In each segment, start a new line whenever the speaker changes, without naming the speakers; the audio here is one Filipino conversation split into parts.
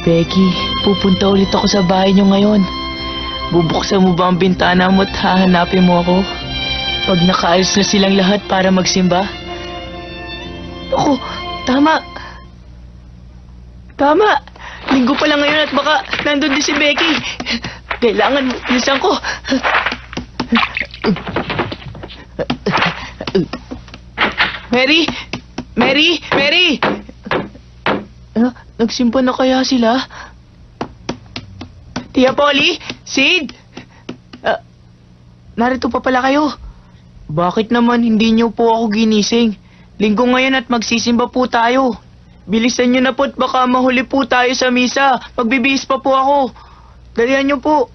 Becky, pupunta ulit ako sa bahay niyo ngayon. Bubuksan mo ba ang bintana mo at hahanapin mo ako? Pag nakaalis na silang lahat para magsimba? Ako, tama. Tama. Linggo pa lang ngayon at baka nandun din si Becky. Kailangan bilisan ko. Mary! Mary! Mary! Nagsimpa na kaya sila? Tia Polly? Sid? Narito pa pala kayo. Bakit naman hindi niyo po ako ginising? Linggo ngayon at magsisimba po tayo. Bilisan niyo na po't baka mahuli po tayo sa misa. Magbibihis pa po ako. Dalihan niyo po.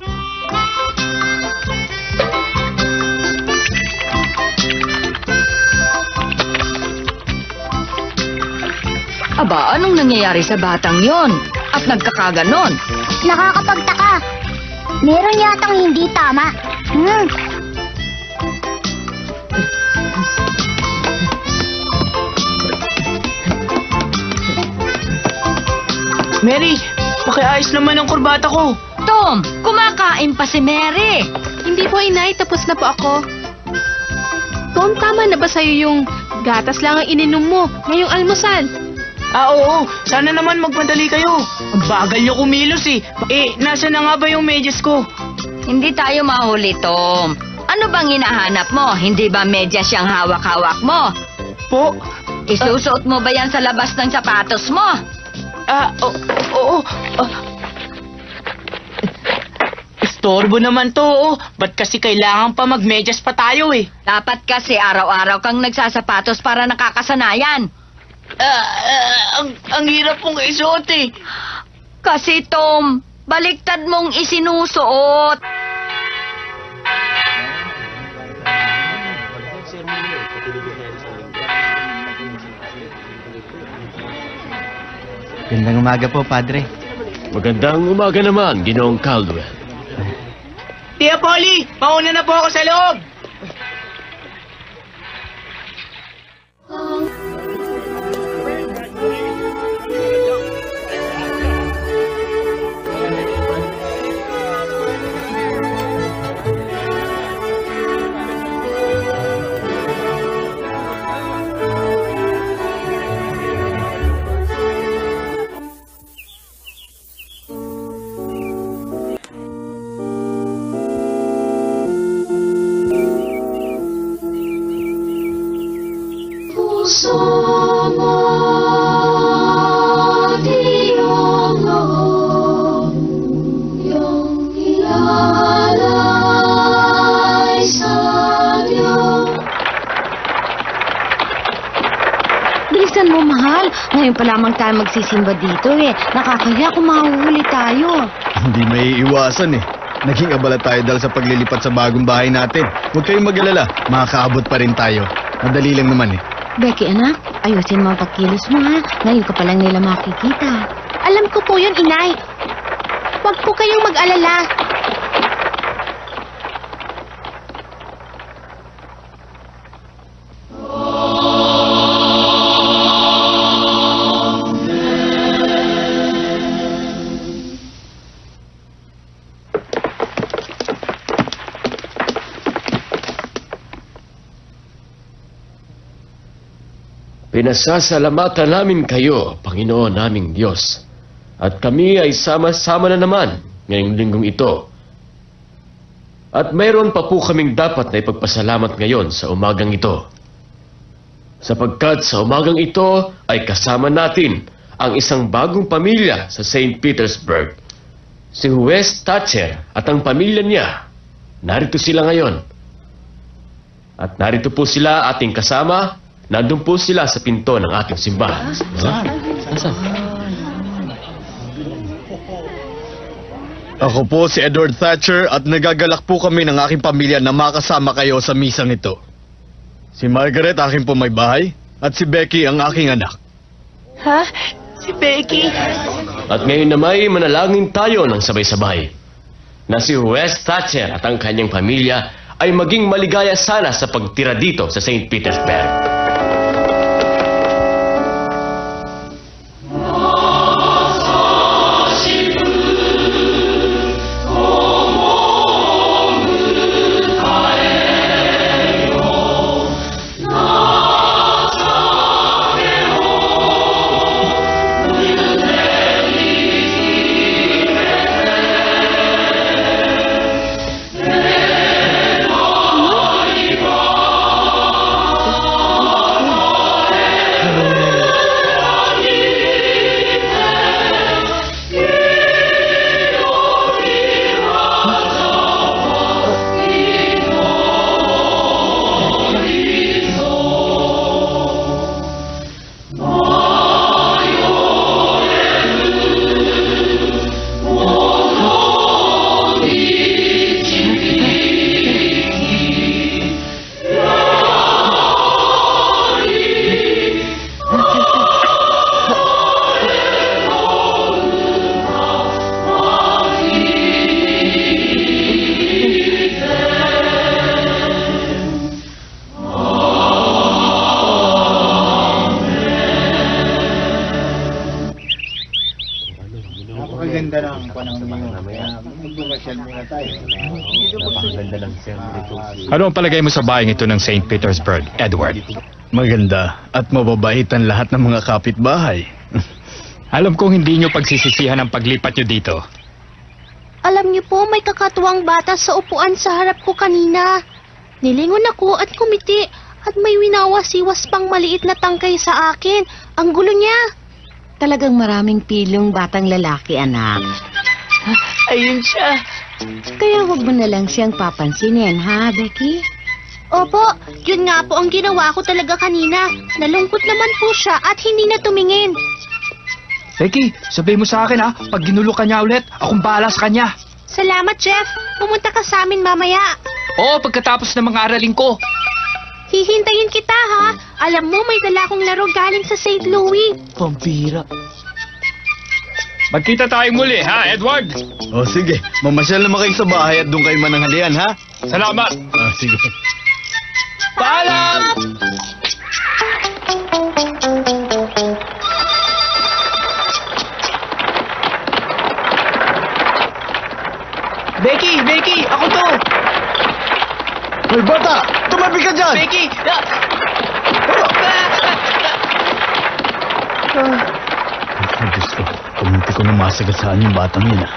Aba, anong nangyayari sa batang yon? At nagkakaganon?
Nakakapagtaka. Meron yatang hindi tama.
Mary, pakiayos naman ang kurbata ko.
Tom, kumakain pa si Mary.
Hindi po, inay. Tapos na po ako. Tom, tama na ba sa'yo yung gatas lang ang ininom mo ngayong almusal?
Oo. Sana naman magmadali kayo. Ang bagal niyo kumilos eh. Nasa na nga ba yung medyas ko?
Hindi tayo mahuli, Tom. Ano bang hinahanap mo? Hindi ba medyas siyang hawak-hawak mo?
Po?
Isusuot mo ba yan sa labas ng sapatos mo?
Oo. Istorbo naman to, oo. Ba't kasi kailangan pa magmedyas pa tayo eh?
Dapat kasi araw-araw kang nagsasapatos para nakakasanayan.
Ang hirap pong isuot eh.
Kasi, Tom, baliktad mong isinusuot.
Gandang umaga po, Padre.
Magandang umaga naman, Ginoong Caldwell.
Tia Polly, mauna na po ako sa loob.
Bilisan mo, mahal. Ngayon pa lamang tayo magsisimba dito eh. Nakakaya kung mahuhuli tayo.
Hindi may iwasan eh. Naging abala tayo dahil sa paglilipat sa bagong bahay natin. Huwag kayong mag-alala. Makakaabot pa rin tayo. Madali lang naman eh.
Becky, anak, ayusin mo ang pagkilos mo, ha? Ngayon ka pa lang nila makikita. Alam ko po yun, inay. Huwag po kayong mag-alala.
Pinasasalamatan namin kayo, Panginoon naming Diyos. At kami ay sama-sama na naman ngayong linggong ito. At mayroon pa po kaming dapat na ipagpasalamat ngayon sa umagang ito. Sapagkat sa umagang ito ay kasama natin ang isang bagong pamilya sa St. Petersburg. Si Wes Thatcher at ang pamilya niya. Narito sila ngayon. At narito po sila ating kasama. Nandun po sila sa pinto ng ating simbahan.
Ako po si Edward Thatcher at nagagalak po kami ng aking pamilya na makasama kayo sa misang ito. Si Margaret, aking po may bahay, at si Becky, ang aking anak.
Ha? Si Becky?
At ngayon na may manalangin tayo ng sabay-sabay na si Wes Thatcher at ang kanyang pamilya ay maging maligaya sana sa pagtira dito sa St. Petersburg.
Ano ang palagay mo sa bayang ito ng St. Petersburg, Edward?
Maganda at mababait ang lahat ng mga kapitbahay.
Alam kong hindi nyo pagsisisihan ang paglipat nyo dito.
Alam niyo po, may kakatuwang bata sa upuan sa harap ko kanina. Nilingon ako at kumiti at may winawasiwas pang maliit na tangkay sa akin. Ang gulo niya.
Talagang maraming pilong batang lalaki, anak.
Ayun siya.
Kaya wag mo na lang siyang papansinin, ha, Becky?
Opo, yun nga po ang ginawa ko talaga kanina. Nalungkot naman po siya at hindi na tumingin.
Becky, sabihin mo sa akin ha, pag ginulo ka niya ulit, akong bahala sa kanya.
Salamat, Jeff. Pumunta ka sa amin mamaya.
Oo, pagkatapos ng mga aralin ko.
Hihintayin kita, ha? Alam mo, may dala akong laro galing sa St. Louis.
Pampira.
Magkita tayong muli, ha, Edward?
O sige, mamasyal naman kayo sa bahay at doon kayo mananghalian, ha?
Salamat.
Sige.
Paalam!
Becky, ako to.
Hoy, bata! Tumabi ka dyan!
Becky!
Ay, Diyos ko. Kumunti ko na masagasaan yung batang yun, ah.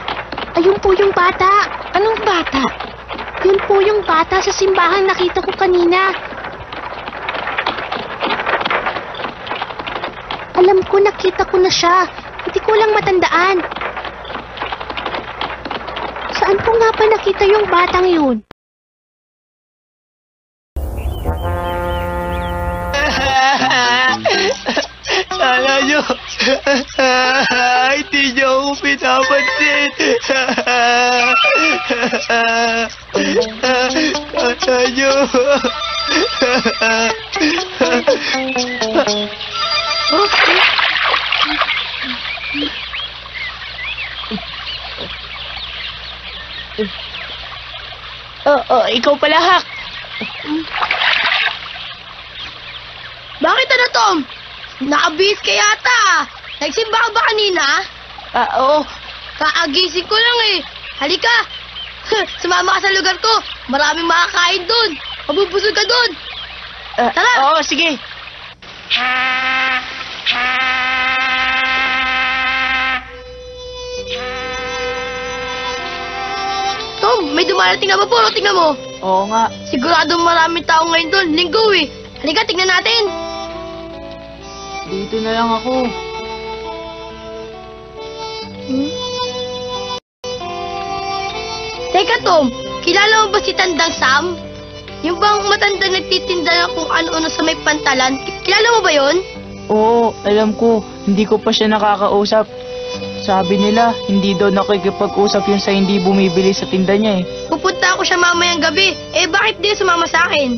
Ayun po yung bata.
Anong bata?
Yun po yung bata sa simbahan nakita ko kanina. Alam ko, nakita ko na siya. Hindi ko lang matandaan. Saan ko nga pa nakita yung batang yun?
Sana nyo. Hindi nyo ako pinapansin. Sana nyo. Ikaw pala, Hak.
Bakit ano, Tom? Nakabihis ka yata. Nagsimba ka ba kanina?
Oo.
Kaagising ko lang eh. Halika. Sumama ka sa lugar ko. Maraming makakain doon. Mabubusog ka doon. Tara.
Oo, sige.
Tom, may dumarating na vapor. Tingnan mo.
Oo nga.
Sigurado maraming tao ngayon doon. Linggo eh. Halika, tingnan natin.
Dito na lang ako.
Teka, Tom. Kilala mo ba si Tandang Sam? Yung bang matandang nagtitinda na kung ano-ano sa may pantalan? Kilala mo ba yon?
Oo, alam ko. Hindi ko pa siya nakakausap. Sabi nila, hindi daw nakikipag-usap yun sa hindi bumibili sa tinda niya eh.
Pupunta ako siya mamayang gabi. Bakit di sumama sa akin?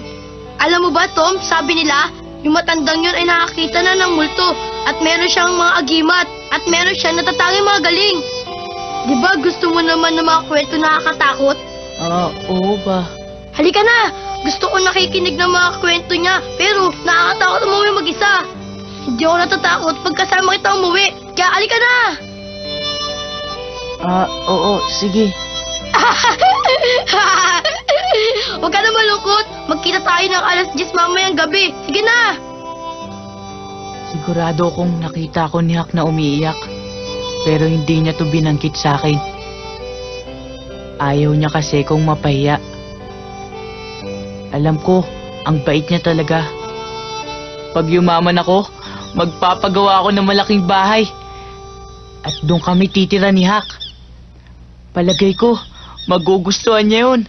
Alam mo ba, Tom, sabi nila, yung matandang yun ay nakakita na ng multo at meron siyang mga agimat at meron siyang natatanging mga galing. Di ba gusto mo naman ng mga kwento nakakatakot?
Oo ba?
Halika na! Gusto ko nakikinig ng mga kwento niya, pero nakakatakot umuwi mag-isa. Hindi ako natatakot pagkasama kita umuwi, kaya halika na!
Oo, sige.
Huwag ka na malungkot. Magkita tayo ng alas 10 mamayang gabi. Sige na!
Sigurado kong nakita ko ni Hak na umiiyak. Pero hindi niya to binangkit sa akin. Ayaw niya kasi kong mapahiya. Alam ko, ang bait niya talaga. Pag yumaman ako, magpapagawa ako ng malaking bahay. At doon kami titira ni Hak. Palagay ko, magugustuhan niya yun.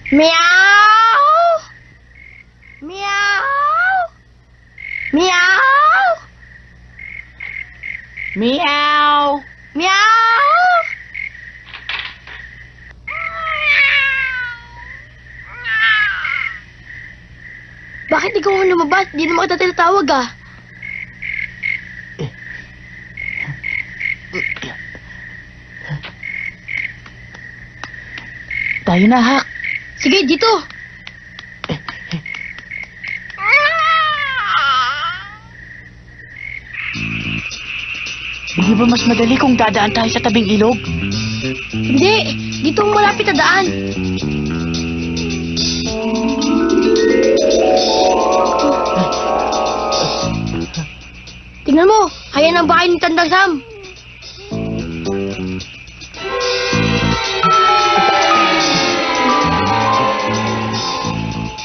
Meow! Meow! Meow!
Meow!
Meow! Bakit ikaw ang lumabas? Di naman kita tinatawag ah.
Tayo na, Hak.
Sige, dito.
Hindi ba mas madali kung dadaan tayo sa tabing ilog?
Hindi, dito ang malapit na daan. Tingnan mo, ayan ang bahay ni Tandang Sam.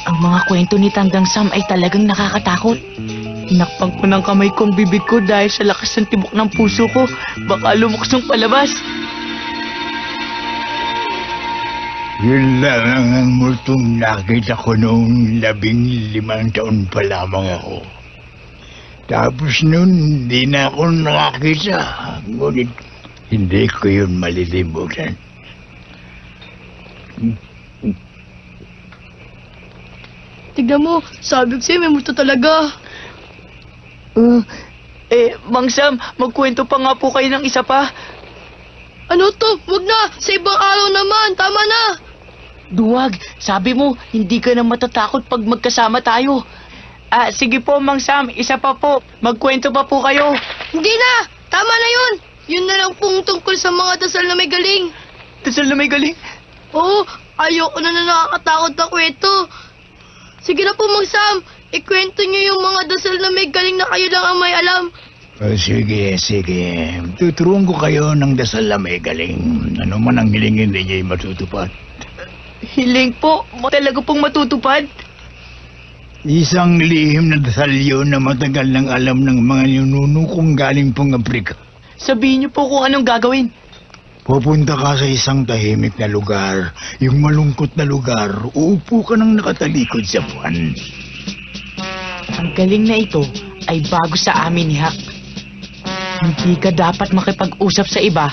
Ang mga kwento ni Tandang Sam ay talagang nakakatakot. Tinakpan ko ng kamay kong bibig ko dahil sa lakas ng tibok ng puso ko. Baka lumakas palabas.
Yun lang ang multong nakita ko noong 15 taon pa lamang ako. Tapos noon, hindi na ako nakakita. Ngunit hindi ko yun malilimutan.
Tignan mo, sabi ko sa'yo, may multo talaga.
Mang Sam, magkwento pa nga po kayo ng isa pa.
Ano to? Wag na! Sa ibang araw naman! Tama na!
Duwag, sabi mo, hindi ka na matatakot pag magkasama tayo. Sige po, Mang Sam, isa pa po. Magkwento pa po kayo.
Hindi na! Tama na yun! Yun na lang pong tungkol sa mga dasal na may galing.
Dasal na may galing?
Oo, ayoko na nakakatakot na kwento. Sige na po, Mang Sam. Ikwento niyo yung mga dasal na may galing na kayo lang ang may alam.
Sige. Tuturuan ko kayo ng dasal na may galing. Ano man ang hilingin ninyo ay matutupad.
Hiling po, talaga pong matutupad.
Isang lihim na dasal yun na matagal nang alam ng mga ninuno kong galing pong Afrika.
Sabihin niyo po kung anong gagawin.
Pupunta ka sa isang tahimik na lugar, yung malungkot na lugar, uupo ka nang nakatalikod sa buwan.
Ang galing na ito ay bago sa amin ni Hak. Hindi ka dapat makipag-usap sa iba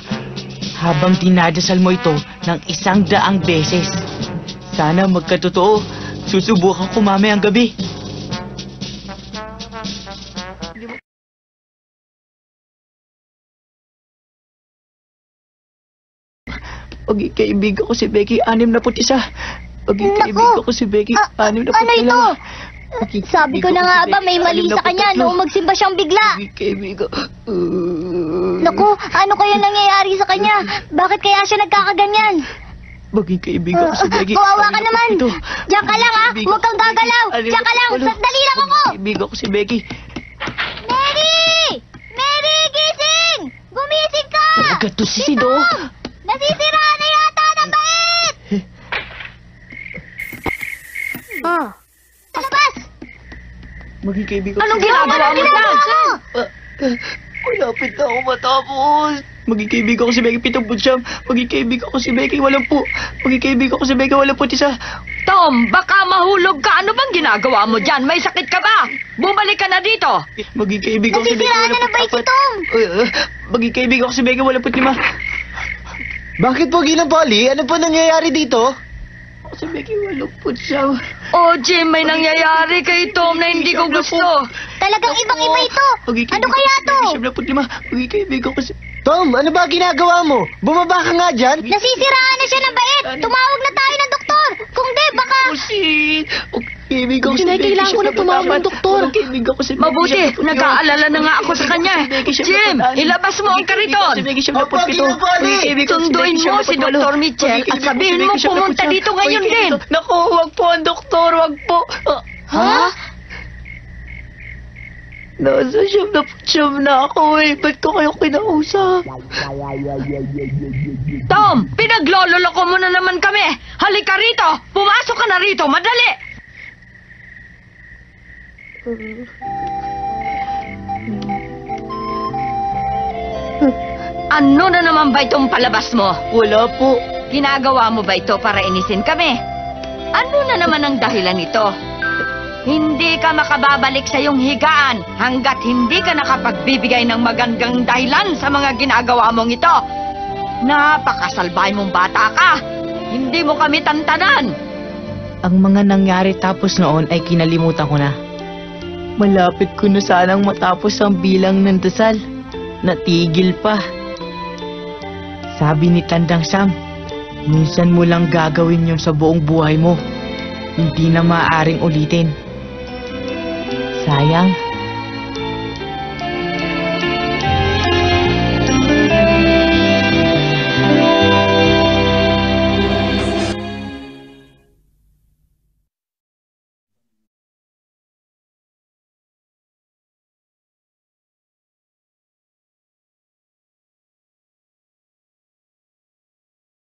habang dinadasal mo ito ng 100 beses. Sana magkatotoo. Susubukan ko mamayang gabi. Paging kaibigan ko si Becky, 61. Paging kaibigan ko si Becky, 62.
Ano ito? Sabi ko na nga ba may mali sa kanya noong magsimba siyang bigla.
Paging kaibigan.
Naku, ano kaya nangyayari sa kanya? Bakit kaya siya nagkakaganyan?
Maging kaibigan ko si Becky.
Kawawa ka naman. Diyan ka lang ha. Huwag kang gagalaw. Diyan ka lang. Sandali lang ako.
Kaibigan ko si Becky.
Mary! Mary, gising! Gumising ka!
Talaga to si Sido.
Nasisiraan na yata ng bait! Labas!
Maging kaibigan ko
Anong
si Becky.
ginagawa mo?
Malapit na ako matapos. Magkikaibigan ko si Becky 7 Magkikaibigan ko si Becky 8 Magkikaibigan ko si Becky 81.
Tom, baka mahulog ka. Ano bang ginagawa mo dyan? May sakit ka ba? Bumalik ka na dito.
Magkikaibigan ko si Becky
Nasisiraan na ng bike si Tom.
Magkikaibigan ko si Becky 85.
Bakit po, Ginang Polly? Ano po nangyayari dito?
Si Becky 80.
Oh, Jim, may nangyayari kay Tom na hindi ko gusto.
Talagang ibang-iba ito. Ano kaya to?
75. Magkikaibigan ko si...
Tom, ano ba ginagawa mo? Bumaba ka nga dyan.
Nasisiraan na siya ng bait. Tumawag na tayo ng doktor. Kung di, baka...
Magkikaibigan ko si Becky.
Kailangan ko na tumawag ng doktor.
Magkikaibigan ko si Becky.
Mabuti, nag-aalala na nga ako sa kanya. Jim, ilabas mo ang kariton.
Opo, Ginang Polly.
Sunduin mo si Dr. Mitchell at sabihin mo pumunta dito ngayon din.
Naku, wag po ang doktor, wag po.
Ha?
Nasa siyam na ako eh. Ba't ko kayo kinausap?
Tom, pinaglololoko mo na naman kami. Halika rito. Pumasok ka na rito. Madali. Ano na naman ba itong palabas mo?
Wala po.
Ginagawa mo ba ito para inisin kami? Ano na naman ang dahilan nito? Hindi ka makababalik sa iyong higaan hanggat hindi ka nakapagbibigay ng magandang dahilan sa mga ginagawa mong ito. Napakasalbay mong bata ka. Hindi mo kami tantanan.
Ang mga nangyari tapos noon ay kinalimutan ko na. Malapit ko na sanang matapos ang bilang ng dasal. Natigil pa. Sabi ni Tandang Sam, minsan mo lang gagawin yun sa buong buhay mo. Hindi na maaaring ulitin. Sayang.